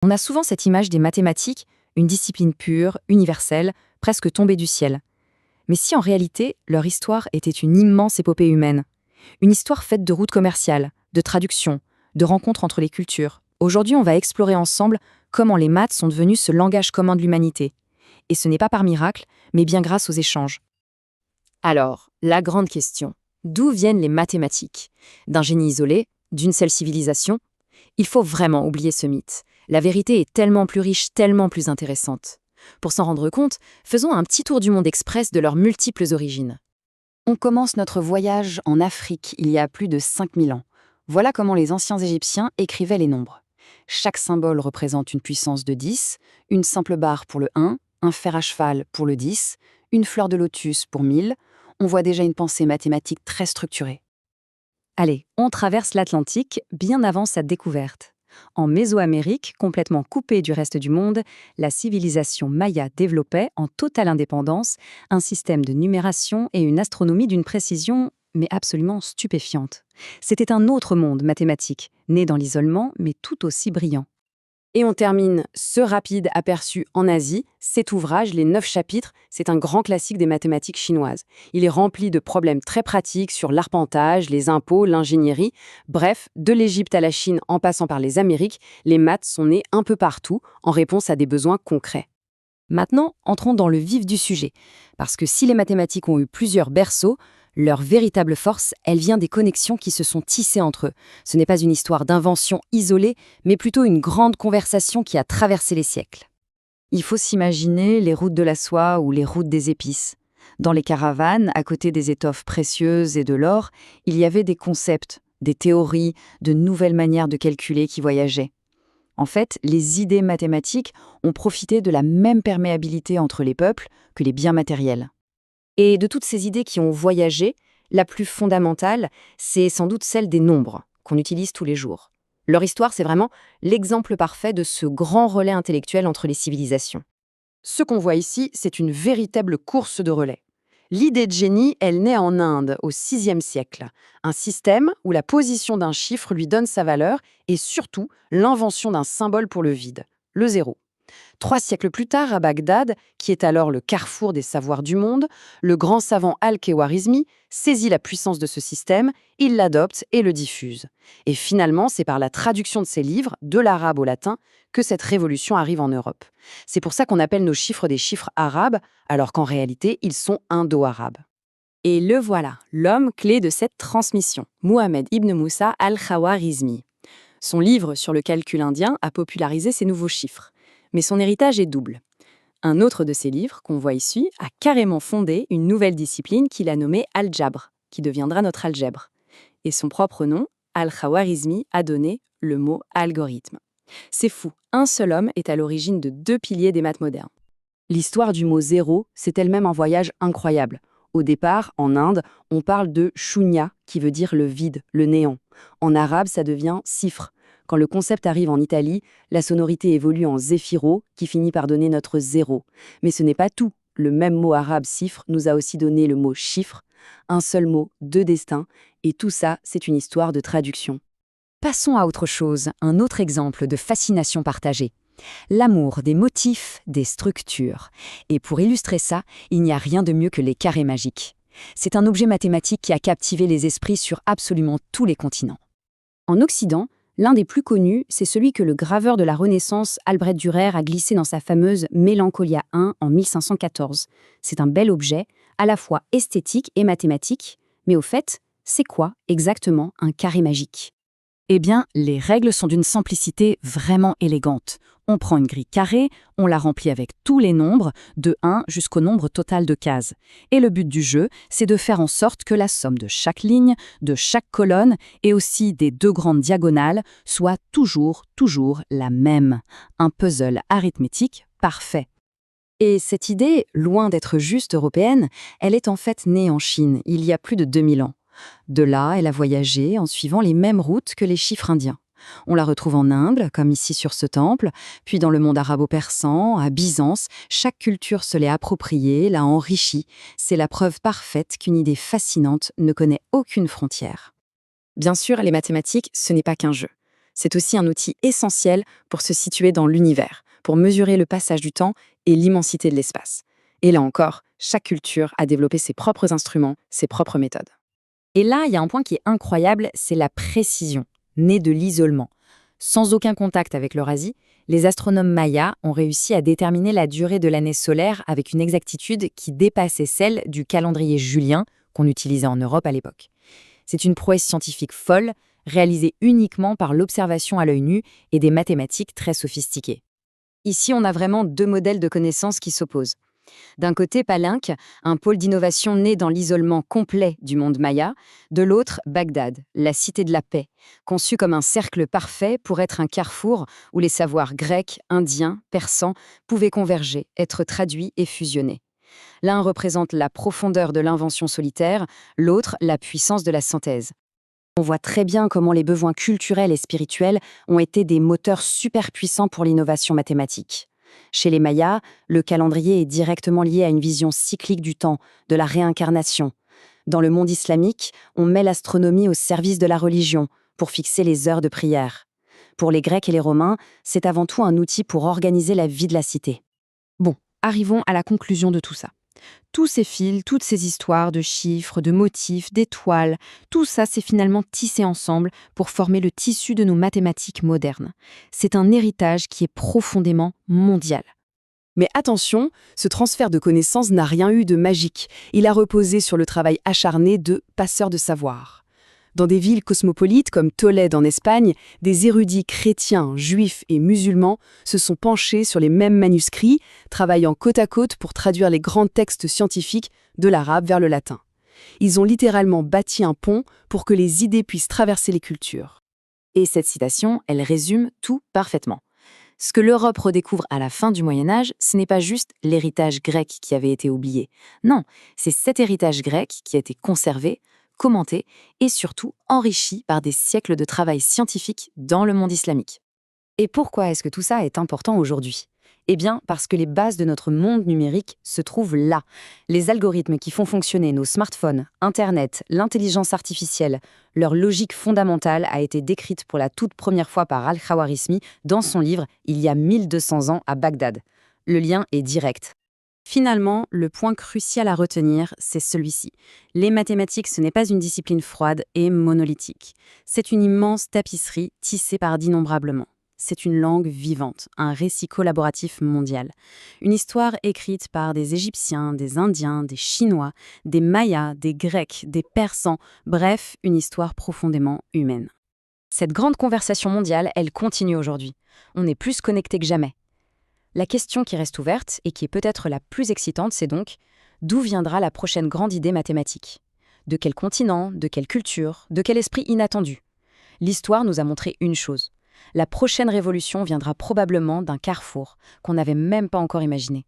On a souvent cette image des mathématiques, une discipline pure, universelle, presque tombée du ciel. Mais si en réalité, leur histoire était une immense épopée humaine, une histoire faite de routes commerciales, de traductions, de rencontres entre les cultures. Aujourd'hui, on va explorer ensemble comment les maths sont devenus ce langage commun de l'humanité. Et ce n'est pas par miracle, mais bien grâce aux échanges. Alors, la grande question, d'où viennent les mathématiques? D'un génie isolé? D'une seule civilisation? Il faut vraiment oublier ce mythe. La vérité est tellement plus riche, tellement plus intéressante. Pour s'en rendre compte, faisons un petit tour du monde express de leurs multiples origines. On commence notre voyage en Afrique il y a plus de 5000 ans. Voilà comment les anciens Égyptiens écrivaient les nombres. Chaque symbole représente une puissance de 10, une simple barre pour le 1, un fer à cheval pour le 10, une fleur de lotus pour 1000. On voit déjà une pensée mathématique très structurée. Allez, on traverse l'Atlantique bien avant sa découverte. En Mésoamérique, complètement coupée du reste du monde, la civilisation maya développait, en totale indépendance, un système de numération et une astronomie d'une précision, mais absolument stupéfiante. C'était un autre monde mathématique, né dans l'isolement, mais tout aussi brillant. Et on termine ce rapide aperçu en Asie. Cet ouvrage, les 9 chapitres, c'est un grand classique des mathématiques chinoises. Il est rempli de problèmes très pratiques sur l'arpentage, les impôts, l'ingénierie. Bref, de l'Égypte à la Chine en passant par les Amériques, les maths sont nées un peu partout en réponse à des besoins concrets. Maintenant, entrons dans le vif du sujet. Parce que si les mathématiques ont eu plusieurs berceaux, leur véritable force, elle vient des connexions qui se sont tissées entre eux. Ce n'est pas une histoire d'invention isolée, mais plutôt une grande conversation qui a traversé les siècles. Il faut s'imaginer les routes de la soie ou les routes des épices. Dans les caravanes, à côté des étoffes précieuses et de l'or, il y avait des concepts, des théories, de nouvelles manières de calculer qui voyageaient. En fait, les idées mathématiques ont profité de la même perméabilité entre les peuples que les biens matériels. Et de toutes ces idées qui ont voyagé, la plus fondamentale, c'est sans doute celle des nombres, qu'on utilise tous les jours. Leur histoire, c'est vraiment l'exemple parfait de ce grand relais intellectuel entre les civilisations. Ce qu'on voit ici, c'est une véritable course de relais. L'idée de génie, elle naît en Inde, au VIe siècle. Un système où la position d'un chiffre lui donne sa valeur et surtout l'invention d'un symbole pour le vide, le zéro. 3 siècles plus tard, à Bagdad, qui est alors le carrefour des savoirs du monde, le grand savant Al-Khawarizmi saisit la puissance de ce système, il l'adopte et le diffuse. Et finalement, c'est par la traduction de ses livres, de l'arabe au latin, que cette révolution arrive en Europe. C'est pour ça qu'on appelle nos chiffres des chiffres arabes, alors qu'en réalité, ils sont indo-arabes. Et le voilà, l'homme clé de cette transmission, Mohamed ibn Moussa al-Khawarizmi. Son livre sur le calcul indien a popularisé ces nouveaux chiffres. Mais son héritage est double. Un autre de ses livres, qu'on voit ici, a carrément fondé une nouvelle discipline qu'il a nommée Al-Jabr, qui deviendra notre algèbre. Et son propre nom, Al-Khawarizmi, a donné le mot algorithme. C'est fou, un seul homme est à l'origine de 2 piliers des maths modernes. L'histoire du mot zéro, c'est elle-même un voyage incroyable. Au départ, en Inde, on parle de shunya, qui veut dire le vide, le néant. En arabe, ça devient sifre. Quand le concept arrive en Italie, la sonorité évolue en zéphiro, qui finit par donner notre zéro. Mais ce n'est pas tout. Le même mot arabe cifre nous a aussi donné le mot chiffre. Un seul mot, 2 destins, et tout ça, c'est une histoire de traduction. Passons à autre chose, un autre exemple de fascination partagée. L'amour des motifs, des structures. Et pour illustrer ça, il n'y a rien de mieux que les carrés magiques. C'est un objet mathématique qui a captivé les esprits sur absolument tous les continents. En Occident, l'un des plus connus, c'est celui que le graveur de la Renaissance, Albrecht Dürer, a glissé dans sa fameuse Mélancolia I en 1514. C'est un bel objet, à la fois esthétique et mathématique, mais au fait, c'est quoi exactement un carré magique? Eh bien, les règles sont d'une simplicité vraiment élégante. On prend une grille carrée, on la remplit avec tous les nombres, de 1 jusqu'au nombre total de cases. Et le but du jeu, c'est de faire en sorte que la somme de chaque ligne, de chaque colonne et aussi des 2 grandes diagonales soit toujours la même. Un puzzle arithmétique parfait. Et cette idée, loin d'être juste européenne, elle est en fait née en Chine, il y a plus de 2000 ans. De là, elle a voyagé en suivant les mêmes routes que les chiffres indiens. On la retrouve en Inde, comme ici sur ce temple, puis dans le monde arabo-persan, à Byzance, chaque culture se l'est appropriée, l'a enrichie. C'est la preuve parfaite qu'une idée fascinante ne connaît aucune frontière. Bien sûr, les mathématiques, ce n'est pas qu'un jeu. C'est aussi un outil essentiel pour se situer dans l'univers, pour mesurer le passage du temps et l'immensité de l'espace. Et là encore, chaque culture a développé ses propres instruments, ses propres méthodes. Et là, il y a un point qui est incroyable, c'est la précision, née de l'isolement. Sans aucun contact avec l'Eurasie, les astronomes mayas ont réussi à déterminer la durée de l'année solaire avec une exactitude qui dépassait celle du calendrier julien qu'on utilisait en Europe à l'époque. C'est une prouesse scientifique folle, réalisée uniquement par l'observation à l'œil nu et des mathématiques très sophistiquées. Ici, on a vraiment deux modèles de connaissances qui s'opposent. D'un côté, Palenque, un pôle d'innovation né dans l'isolement complet du monde maya. De l'autre, Bagdad, la cité de la paix, conçue comme un cercle parfait pour être un carrefour où les savoirs grecs, indiens, persans pouvaient converger, être traduits et fusionnés. L'un représente la profondeur de l'invention solitaire, l'autre la puissance de la synthèse. On voit très bien comment les besoins culturels et spirituels ont été des moteurs super puissants pour l'innovation mathématique. Chez les Mayas, le calendrier est directement lié à une vision cyclique du temps, de la réincarnation. Dans le monde islamique, on met l'astronomie au service de la religion, pour fixer les heures de prière. Pour les Grecs et les Romains, c'est avant tout un outil pour organiser la vie de la cité. Bon, arrivons à la conclusion de tout ça. Tous ces fils, toutes ces histoires de chiffres, de motifs, d'étoiles, tout ça s'est finalement tissé ensemble pour former le tissu de nos mathématiques modernes. C'est un héritage qui est profondément mondial. Mais attention, ce transfert de connaissances n'a rien eu de magique. Il a reposé sur le travail acharné de passeurs de savoir. Dans des villes cosmopolites comme Tolède en Espagne, des érudits chrétiens, juifs et musulmans se sont penchés sur les mêmes manuscrits, travaillant côte à côte pour traduire les grands textes scientifiques de l'arabe vers le latin. Ils ont littéralement bâti un pont pour que les idées puissent traverser les cultures. Et cette citation, elle résume tout parfaitement. Ce que l'Europe redécouvre à la fin du Moyen-Âge, ce n'est pas juste l'héritage grec qui avait été oublié. Non, c'est cet héritage grec qui a été conservé, commenté et surtout enrichi par des siècles de travail scientifique dans le monde islamique. Et pourquoi est-ce que tout ça est important aujourd'hui ? Eh bien, parce que les bases de notre monde numérique se trouvent là. Les algorithmes qui font fonctionner nos smartphones, Internet, l'intelligence artificielle, leur logique fondamentale a été décrite pour la toute première fois par Al-Khawarizmi dans son livre « Il y a 1200 ans à Bagdad ». Le lien est direct. Finalement, le point crucial à retenir, c'est celui-ci. Les mathématiques, ce n'est pas une discipline froide et monolithique. C'est une immense tapisserie tissée par d'innombrables mains. C'est une langue vivante, un récit collaboratif mondial. Une histoire écrite par des Égyptiens, des Indiens, des Chinois, des Mayas, des Grecs, des Persans, bref, une histoire profondément humaine. Cette grande conversation mondiale, elle continue aujourd'hui. On est plus connectés que jamais. La question qui reste ouverte, et qui est peut-être la plus excitante, c'est donc d'où viendra la prochaine grande idée mathématique ? De quel continent, de quelle culture, de quel esprit inattendu ? L'histoire nous a montré une chose. La prochaine révolution viendra probablement d'un carrefour qu'on n'avait même pas encore imaginé.